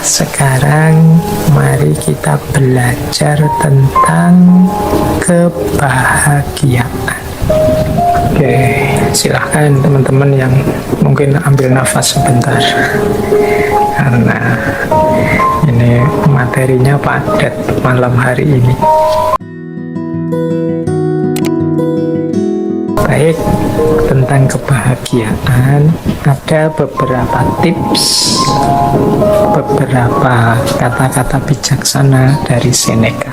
sekarang mari kita belajar tentang kebahagiaan. Oke, silahkan teman-teman yang mungkin ambil nafas sebentar, karena ini materinya padat malam hari ini. Baik, tentang kebahagiaan ada beberapa tips, beberapa kata-kata bijaksana dari Seneca.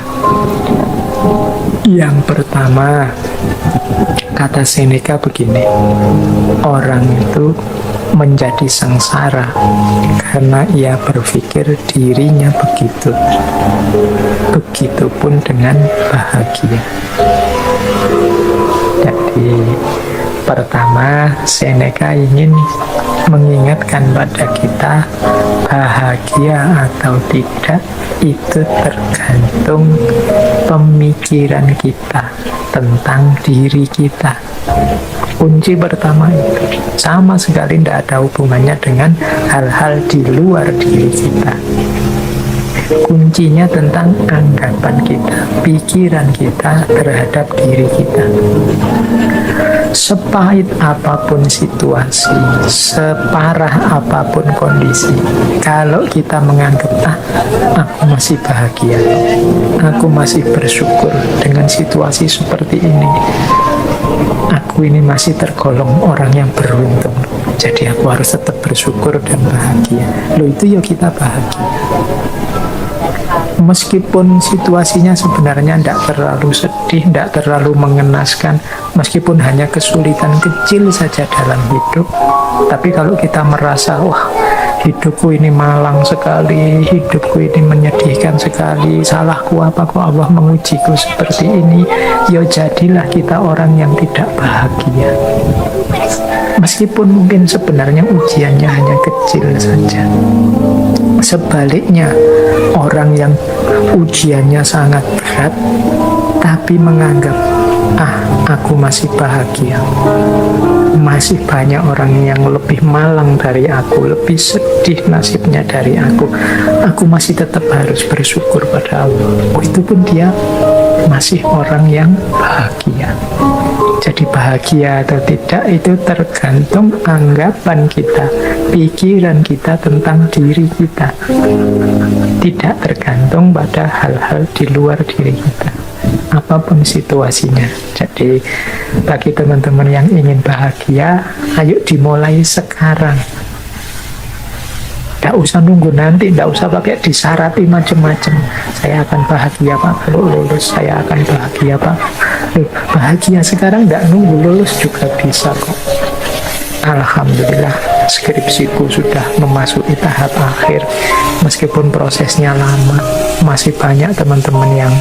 Yang pertama, kata Seneca begini: orang itu menjadi sengsara karena ia berpikir dirinya begitu. Begitupun dengan bahagia. Jadi pertama, Seneca ingin mengingatkan pada kita, bahagia atau tidak itu tergantung pemikiran kita tentang diri kita. Kunci pertama itu sama sekali tidak ada hubungannya dengan hal-hal di luar diri kita. Kuncinya tentang anggapan kita, pikiran kita terhadap diri kita. Sepahit apapun situasi, separah apapun kondisi, kalau kita menganggap, aku masih bahagia, aku masih bersyukur dengan situasi seperti ini, aku ini masih tergolong orang yang beruntung, jadi aku harus tetap bersyukur dan bahagia. Loh, itu ya kita bahagia. Meskipun situasinya sebenarnya tidak terlalu sedih, tidak terlalu mengenaskan, meskipun hanya kesulitan kecil saja dalam hidup, tapi kalau kita merasa, wah, hidupku ini malang sekali, hidupku ini menyedihkan sekali, salahku apa kok Allah mengujiku seperti ini, ya jadilah kita orang yang tidak bahagia. Meskipun mungkin sebenarnya ujiannya hanya kecil saja. Sebaliknya, orang yang ujiannya sangat berat tapi menganggap, aku masih bahagia, masih banyak orang yang lebih malang dari aku, lebih sedih nasibnya dari aku masih tetap harus bersyukur pada Allah. Itu pun dia masih orang yang bahagia. Jadi bahagia atau tidak itu tergantung anggapan kita, pikiran kita tentang diri kita. Tidak tergantung pada hal-hal di luar diri kita, apapun situasinya. Jadi bagi teman-teman yang ingin bahagia, ayo dimulai sekarang. Tidak usah nunggu nanti, tidak usah pakai disarati macam-macam. Saya akan bahagia Pak kalau lulus, saya akan bahagia Pak. Bahagia sekarang tidak nunggu lulus juga bisa kok. Alhamdulillah, skripsiku sudah memasuki tahap akhir. Meskipun prosesnya lama, masih banyak teman-teman yang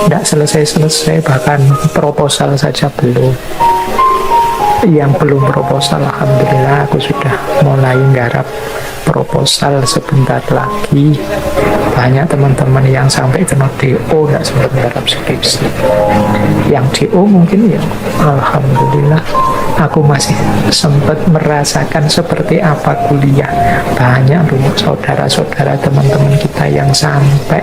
tidak selesai-selesai, bahkan proposal saja belum. Yang belum proposal, alhamdulillah aku sudah mulai nggarap proposal sebentar lagi. Banyak teman-teman yang sampai kena DO nggak sempat nggarap skripsi. Yang DO mungkin ya alhamdulillah aku masih sempat merasakan seperti apa kuliah. Banyak loh saudara-saudara teman-teman kita yang sampai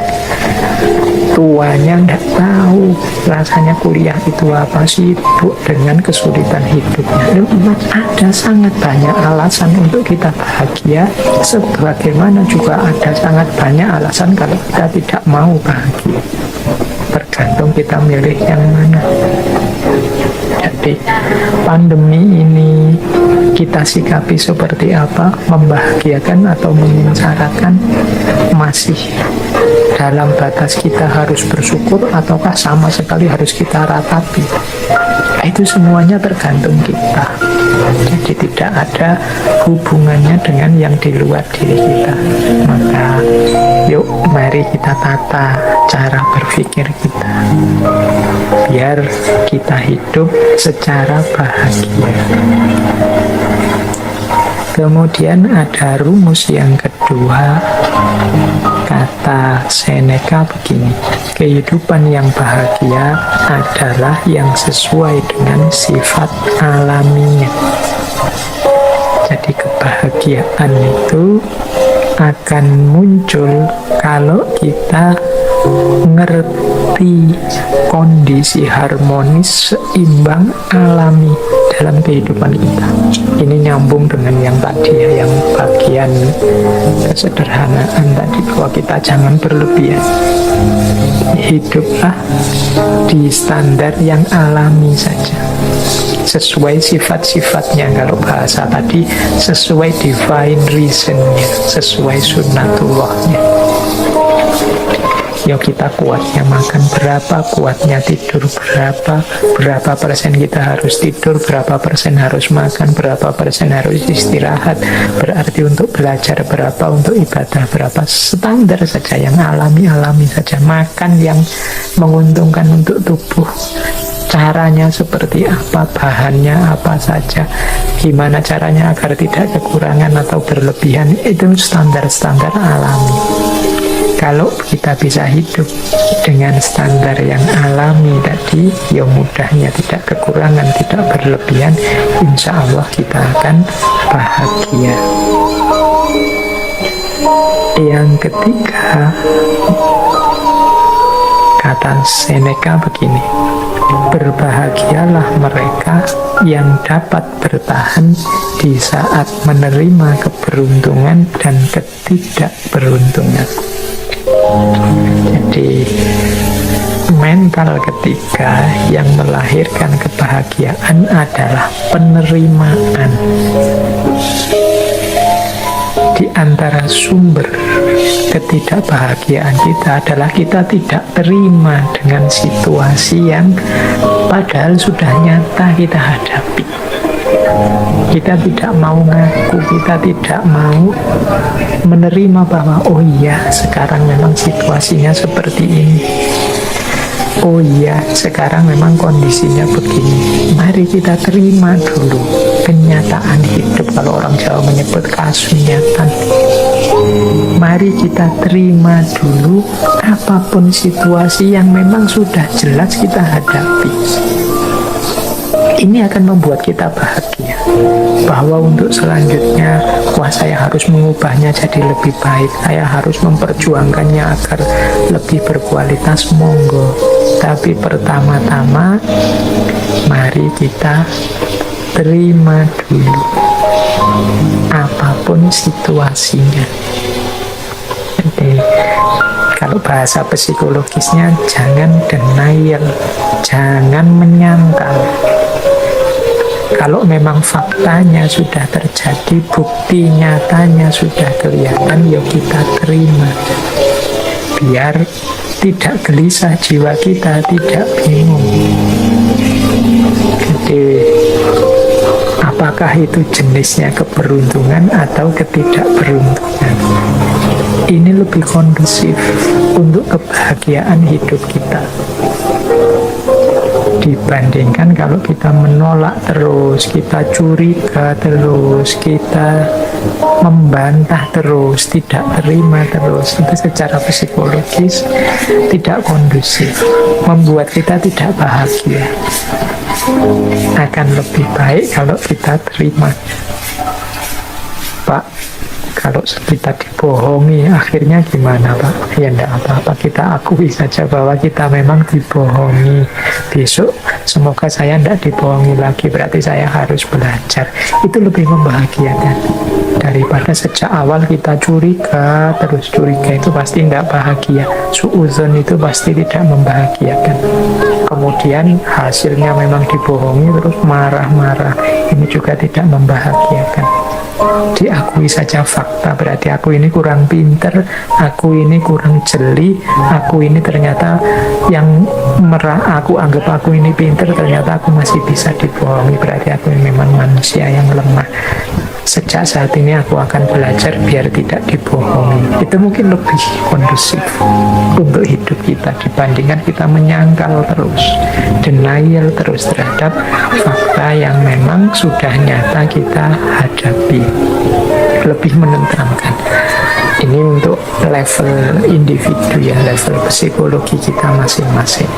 tuanya nggak tahu rasanya kuliah itu apa, sibuk dengan kesulitan hidupnya. Ada sangat banyak alasan untuk kita bahagia, sebagaimana juga ada sangat banyak alasan kalau kita tidak mau bahagia. Tergantung kita milih yang mana. Jadi pandemi ini kita sikapi seperti apa, membahagiakan atau menyengsarakan, masih dalam batas kita harus bersyukur ataukah sama sekali harus kita ratapi. Itu semuanya tergantung kita. Jadi tidak ada hubungannya dengan yang di luar diri kita. Maka yuk mari kita tata cara berpikir kita biar kita hidup secara bahagia. Kemudian ada rumus yang kedua, kata Seneca begini: kehidupan yang bahagia adalah yang sesuai dengan sifat alaminya. Jadi kebahagiaan itu akan muncul kalau kita ngerti kondisi harmonis, seimbang, alami dalam kehidupan kita. Ini nyambung dengan yang tadi ya, yang bagian kesederhanaan tadi, bahwa kita jangan berlebihan. Hiduplah di standar yang alami saja, sesuai sifat-sifatnya. Kalau bahasa tadi, sesuai divine reasonnya, sesuai sunnatullahnya. Ya, kita kuatnya makan berapa, kuatnya tidur berapa, berapa persen kita harus tidur, berapa persen harus makan, berapa persen harus istirahat, berarti untuk belajar berapa, untuk ibadah berapa. Standar saja, yang alami-alami saja. Makan yang menguntungkan untuk tubuh, caranya seperti apa, bahannya apa saja, gimana caranya agar tidak kekurangan atau berlebihan, itu standar-standar alami. Kalau kita bisa hidup dengan standar yang alami tadi, ya mudahnya tidak kekurangan, tidak berlebihan, insya Allah kita akan bahagia. Yang ketiga, kata Seneca begini, berbahagialah mereka yang dapat bertahan di saat menerima keberuntungan dan ketidakberuntungan. Jadi mental ketiga yang melahirkan kebahagiaan adalah penerimaan. Di antara sumber ketidakbahagiaan kita adalah kita tidak terima dengan situasi yang padahal sudah nyata kita hadapi. Kita tidak mau ngaku, kita tidak mau menerima bahwa oh iya, sekarang memang situasinya seperti ini. Oh iya, sekarang memang kondisinya begini. Mari kita terima dulu kenyataan hidup. Kalau orang Jawa menyebut kasunyatan. Mari kita terima dulu apapun situasi yang memang sudah jelas kita hadapi. Ini akan membuat kita bahagia, bahwa untuk selanjutnya, wah, saya harus mengubahnya jadi lebih baik, saya harus memperjuangkannya agar lebih berkualitas, monggo. Tapi pertama-tama mari kita terima dulu apapun situasinya. Jadi kalau bahasa psikologisnya, jangan denial, jangan menyangkal. Kalau memang faktanya sudah terjadi, bukti nyatanya sudah kelihatan, ya kita terima. Biar tidak gelisah jiwa kita, tidak bingung. Jadi, apakah itu jenisnya keberuntungan atau ketidakberuntungan? Ini lebih kondusif untuk kebahagiaan hidup kita dibandingkan kalau kita menolak terus, kita curiga terus, kita membantah terus, tidak terima terus. Itu secara psikologis tidak kondusif, membuat kita tidak bahagia. Akan lebih baik kalau kita terima. Pak, kalau kita dibohongi, akhirnya gimana Pak? Ya enggak apa-apa, kita akui saja bahwa kita memang dibohongi. Besok semoga saya enggak dibohongi lagi, berarti saya harus belajar. Itu lebih membahagiakan daripada sejak awal kita curiga, terus curiga itu pasti enggak bahagia. Suuzon itu pasti tidak membahagiakan. Kemudian hasilnya memang dibohongi, terus marah-marah. Ini juga tidak membahagiakan. Diakui saja fakta, berarti aku ini kurang pinter, aku ini kurang jeli, aku ini ternyata yang aku anggap aku ini pinter, ternyata aku masih bisa dibohongi, berarti aku ini memang manusia yang lemah. Sejak saat ini aku akan belajar biar tidak dibohongi. Itu mungkin lebih kondusif untuk hidup kita dibandingkan kita menyangkal terus, denial terus terhadap fakta yang memang sudah nyata kita hadapi. Lebih menenteramkan. Ini untuk level individu ya, level psikologi kita masing-masing.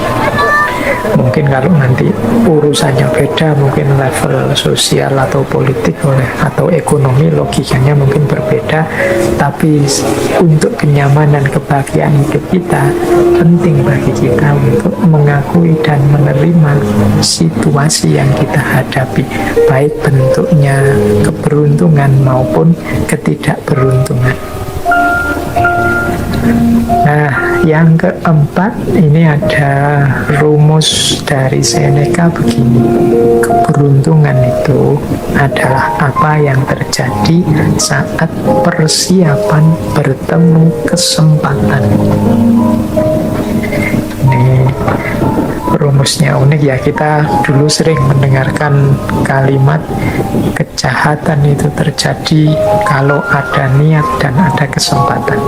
Mungkin kalau nanti urusannya beda, mungkin level sosial atau politik atau ekonomi logikanya mungkin berbeda, tapi untuk kenyamanan kebahagiaan hidup kita, penting bagi kita untuk mengakui dan menerima situasi yang kita hadapi, baik bentuknya keberuntungan maupun ketidakberuntungan. Nah, yang keempat, ini ada rumus dari Seneca begini. Keberuntungan itu adalah apa yang terjadi saat persiapan bertemu kesempatan. Ini rumusnya unik ya. Kita dulu sering mendengarkan kalimat kejahatan itu terjadi kalau ada niat dan ada kesempatan.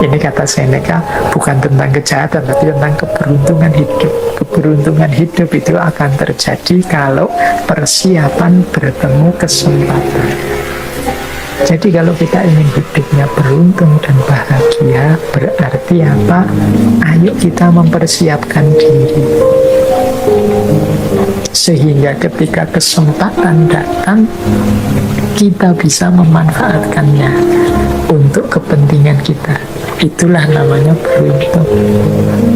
Ini kata Seneca bukan tentang kejahatan, tapi tentang keberuntungan hidup. Keberuntungan hidup itu akan terjadi kalau persiapan bertemu kesempatan. Jadi kalau kita ingin hidupnya beruntung dan bahagia, berarti apa? Ayo kita mempersiapkan diri. Sehingga ketika kesempatan datang, kita bisa memanfaatkannya untuk kepentingan kita. Itulah namanya beruntung.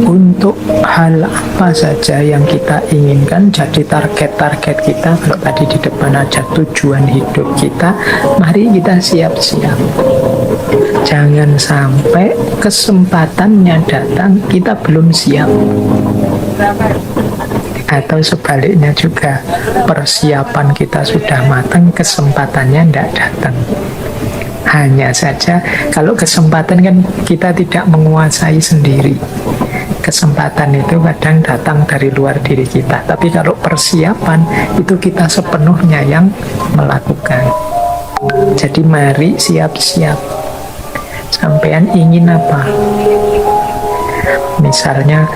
Untuk hal apa saja yang kita inginkan jadi target-target kita. Kalau tadi di depan ada tujuan hidup kita, mari kita siap-siap. Jangan sampai kesempatannya datang kita belum siap. Atau sebaliknya juga, persiapan kita sudah matang, kesempatannya tidak datang. Hanya saja kalau kesempatan kan kita tidak menguasai sendiri. Kesempatan itu kadang datang dari luar diri kita. Tapi kalau persiapan itu kita sepenuhnya yang melakukan. Jadi mari siap-siap. Sampean ingin apa? Misalnya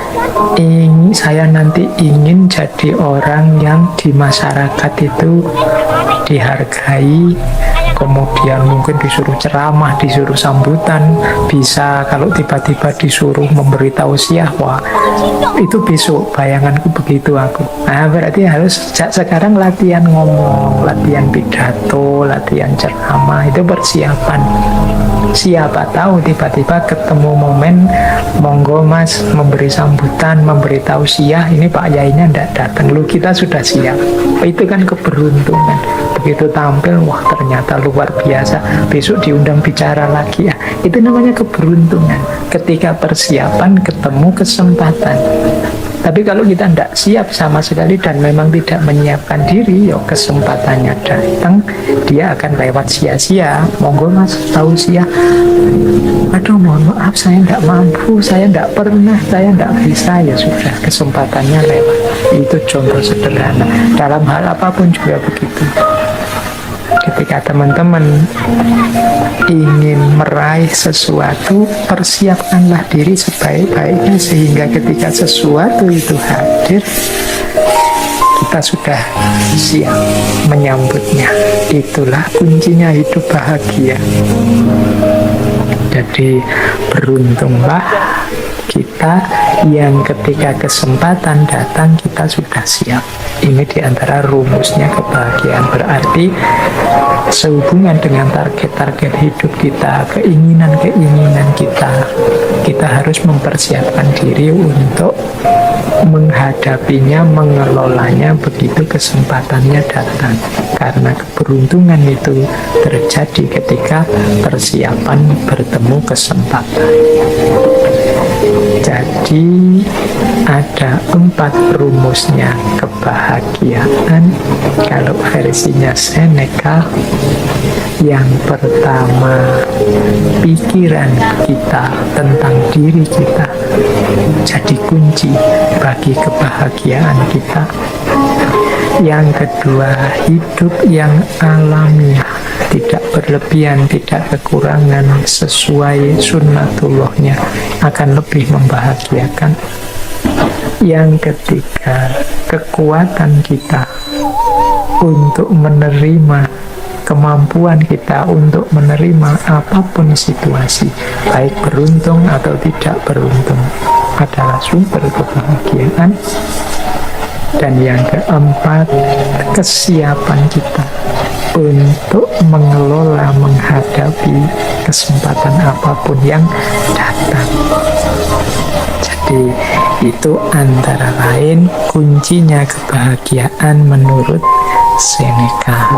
saya nanti ingin jadi orang yang di masyarakat itu dihargai, kemudian mungkin disuruh ceramah, disuruh sambutan, bisa kalau tiba-tiba disuruh memberi tausiah, wah itu besok bayanganku begitu aku. Nah berarti harus sejak sekarang latihan ngomong, latihan pidato, latihan ceramah, itu persiapan. Siapa tahu tiba-tiba ketemu momen, monggo mas memberi sambutan, memberi tausiah, ini Pak Yainya tidak datang, lu kita sudah siap. Itu kan keberuntungan. Begitu tampil, wah ternyata luar biasa, besok diundang bicara lagi ya. Itu namanya keberuntungan. Ketika persiapan ketemu kesempatan. Tapi kalau kita tidak siap sama sekali dan memang tidak menyiapkan diri, ya kesempatannya datang, dia akan lewat sia-sia. Monggo mas tausiah, aduh mohon maaf saya tidak mampu, saya tidak pernah, saya tidak bisa, ya sudah kesempatannya lewat. Itu contoh sederhana. Dalam hal apapun juga begitu. Ketika teman-teman ingin meraih sesuatu, persiapkanlah diri sebaik-baiknya sehingga ketika sesuatu itu hadir, kita sudah siap menyambutnya. Itulah kuncinya hidup bahagia. Jadi beruntunglah kita yang ketika kesempatan datang kita sudah siap. Ini diantara rumusnya kebahagiaan. Berarti sehubungan dengan target-target hidup kita, keinginan-keinginan kita harus mempersiapkan diri untuk menghadapinya, mengelolanya begitu kesempatannya datang. Karena keberuntungan itu terjadi ketika persiapan bertemu kesempatan. Jadi ada 4 rumusnya kebahagiaan. Kalau versinya Seneca, yang pertama, pikiran kita tentang diri kita jadi kunci bagi kebahagiaan kita. Yang kedua, hidup yang alamiah, tidak berlebihan, tidak kekurangan, sesuai sunnatullahnya, akan lebih membahagiakan. Yang ketiga, kekuatan kita untuk menerima kemampuan kita untuk menerima apapun situasi, baik beruntung atau tidak beruntung, adalah sumber kebahagiaan. Dan yang keempat, kesiapan kita untuk mengelola, menghadapi kesempatan apapun yang datang. Jadi itu antara lain kuncinya kebahagiaan menurut Seneca.